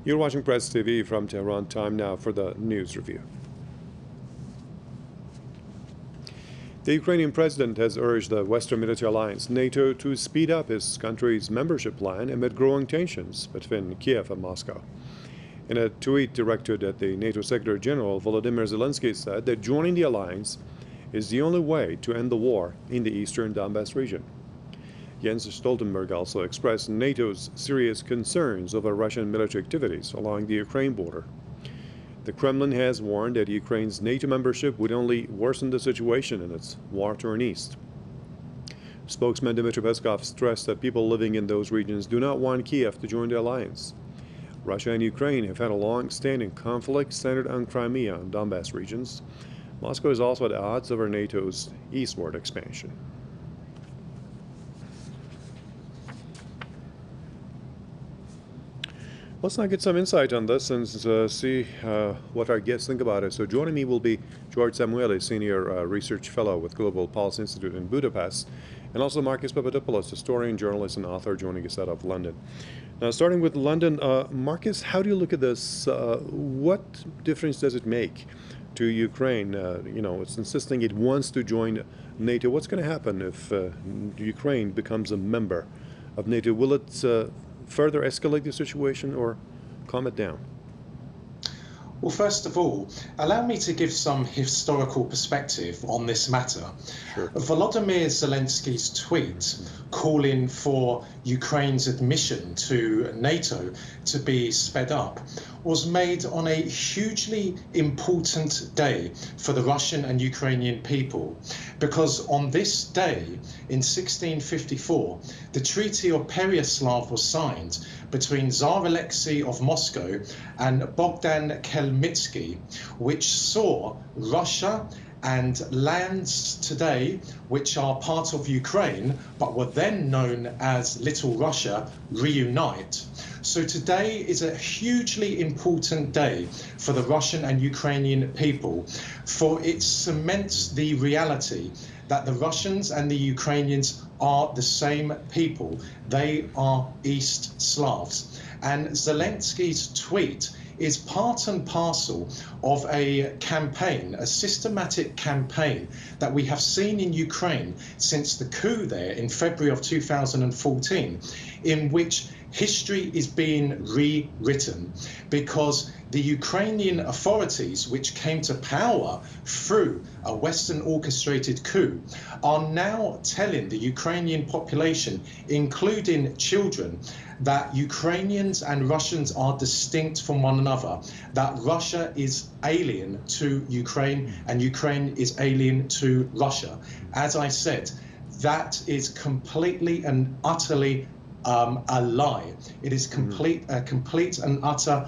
You're watching Press TV from Tehran. Time now for the news review. The Ukrainian president has urged the Western military alliance, NATO, to speed up his country's membership plan amid growing tensions between Kiev and Moscow. In a tweet directed at the NATO Secretary General, Volodymyr Zelensky said that joining the alliance is the only way to end the war in the eastern Donbas region. Jens Stoltenberg also expressed NATO's serious concerns over Russian military activities along the Ukraine border. The Kremlin has warned that Ukraine's NATO membership would only worsen the situation in its war-torn east. Spokesman Dmitry Peskov stressed that people living in those regions do not want Kiev to join the alliance. Russia and Ukraine have had a long-standing conflict centered on Crimea and Donbas regions. Moscow is also at odds over NATO's eastward expansion. Let's now get some insight on this and see what our guests think about it. So joining me will be George Samueli, Senior Research Fellow with Global Policy Institute in Budapest, and also Marcus Papadopoulos, historian, journalist, and author, joining us out of London. Now, starting with London, Marcus, how do you look at this? What difference does it make to Ukraine? It's insisting it wants to join NATO. What's going to happen if Ukraine becomes a member of NATO? Will it further escalate the situation or calm it down? Well, first of all, allow me to give some historical perspective on this matter. Sure. Volodymyr Zelensky's tweet calling for Ukraine's admission to NATO to be sped up was made on a hugely important day for the Russian and Ukrainian people, because on this day in 1654, the Treaty of Pereyaslav was signed between Tsar Alexei of Moscow and Bogdan Khmelnytsky, which saw Russia and lands today which are part of Ukraine but were then known as Little Russia reunite. So today is a hugely important day for the Russian and Ukrainian people, for it cements the reality that the Russians and the Ukrainians are the same people. They are East Slavs. And Zelensky's tweet is part and parcel of a campaign, a systematic campaign that we have seen in Ukraine since the coup there in February of 2014, in which history is being rewritten because the Ukrainian authorities, which came to power through a Western orchestrated coup, are now telling the Ukrainian population, including children, that Ukrainians and Russians are distinct from one another, that Russia is alien to Ukraine and Ukraine is alien to Russia. As I said, that is completely and utterly a lie. It is complete and utter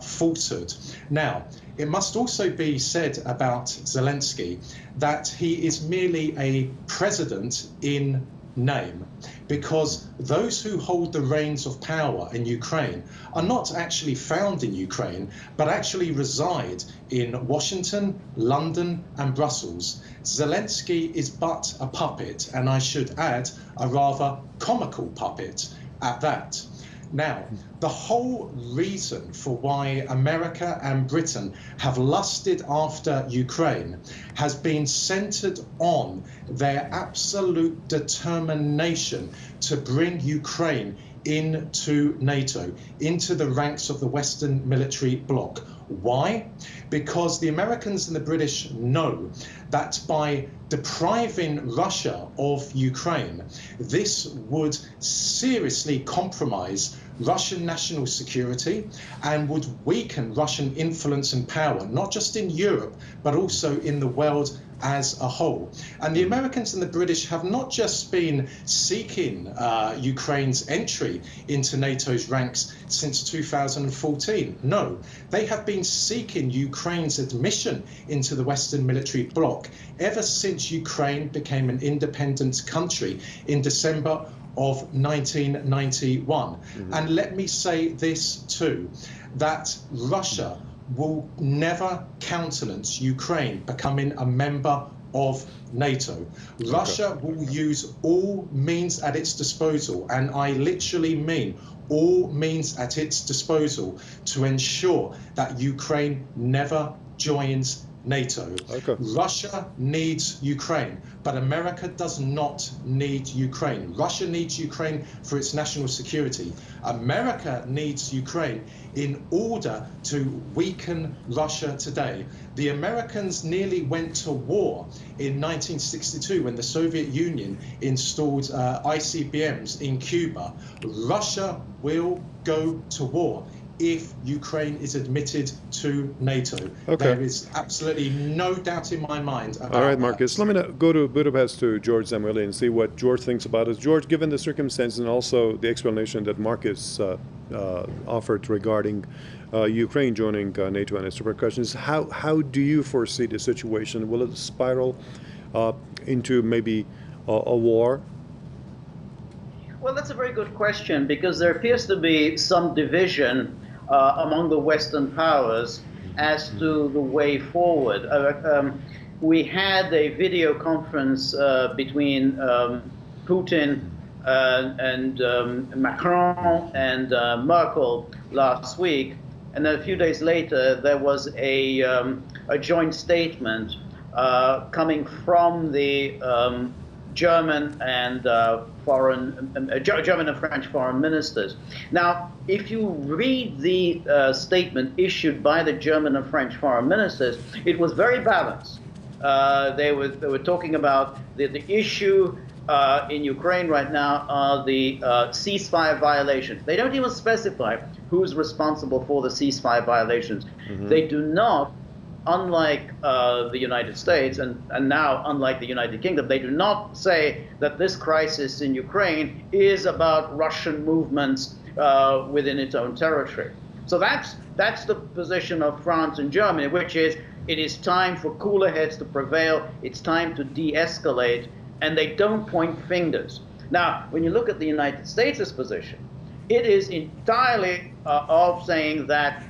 falsehood. Now, it must also be said about Zelensky that he is merely a president in name, because those who hold the reins of power in Ukraine are not actually found in Ukraine, but actually reside in Washington, London, and Brussels. Zelensky is but a puppet, and I should add, a rather comical puppet at that. Now, the whole reason for why America and Britain have lusted after Ukraine has been centered on their absolute determination to bring Ukraine into NATO, into the ranks of the Western military bloc. Why? Because the Americans and the British know that by depriving Russia of Ukraine, this would seriously compromise Russian national security and would weaken Russian influence and power, not just in Europe, but also in the world as a whole. And the Americans and the British have not just been seeking Ukraine's entry into NATO's ranks since 2014. No, they have been seeking Ukraine's admission into the Western military bloc ever since Ukraine became an independent country in December of 1991. And let me say this too, that Russia will never countenance Ukraine becoming a member of NATO. Russia will use all means at its disposal, and I literally mean all means at its disposal to ensure that Ukraine never joins NATO. Okay. Russia needs Ukraine, but America does not need Ukraine. Russia needs Ukraine for its national security. America needs Ukraine in order to weaken Russia today. The Americans nearly went to war in 1962 when the Soviet Union installed ICBMs in Cuba. Russia will go to war if Ukraine is admitted to NATO. Okay. There is absolutely no doubt in my mind about All right, that. Marcus. Let me go to Budapest to George Samueli and see what George thinks about it. George, given the circumstances and also the explanation that Marcus offered regarding Ukraine joining NATO and its repercussions, how do you foresee the situation? Will it spiral into maybe a war? Well, that's a very good question, because there appears to be some division among the Western powers as to the way forward. We had a video conference between Putin and Macron and Merkel last week, and then a few days later there was a joint statement coming from the German and German and French foreign ministers. Now, if you read the statement issued by the German and French foreign ministers, it was very balanced. They were talking about the issue in Ukraine right now are the ceasefire violations. They don't even specify who's responsible for the ceasefire violations. Mm-hmm. They do not, unlike the United States and now unlike the United Kingdom, they do not say that this crisis in Ukraine is about Russian movements within its own territory. So that's the position of France and Germany, which is it is time for cooler heads to prevail. It's time to de-escalate, and they don't point fingers. Now, when you look at the United States' position, it is entirely of saying that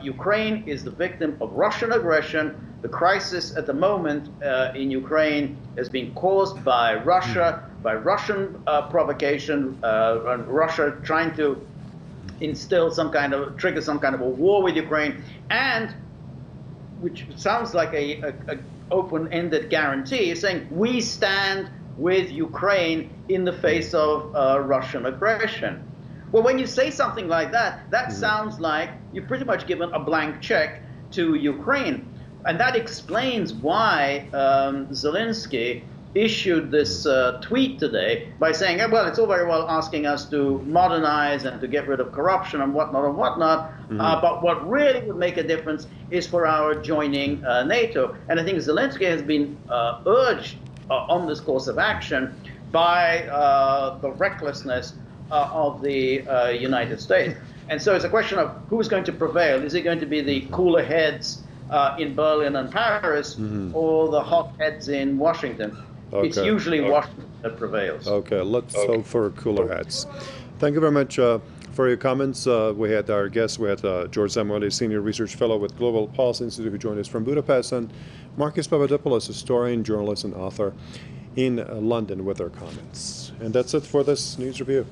Ukraine is the victim of Russian aggression. The crisis at the moment in Ukraine is being caused by Russia, by Russian provocation, and Russia trying to trigger some kind of a war with Ukraine, and which sounds like a open-ended guarantee, saying we stand with Ukraine in the face of Russian aggression. Well, when you say something like that, that sounds like you've pretty much given a blank check to Ukraine. And that explains why Zelensky issued this tweet today by saying, well, it's all very well asking us to modernize and to get rid of corruption and whatnot, but what really would make a difference is for our joining NATO. And I think Zelensky has been urged on this course of action by the recklessness of the United States. And so it's a question of who's going to prevail. Is it going to be the cooler heads in Berlin and Paris or the hot heads in Washington? Okay. It's usually Washington that prevails. Okay, let's hope for cooler heads. Thank you very much for your comments. We had our guest, George Samueli, Senior Research Fellow with Global Policy Institute, who joined us from Budapest, and Marcus Papadopoulos, historian, journalist, and author in London with their comments. And that's it for this news review.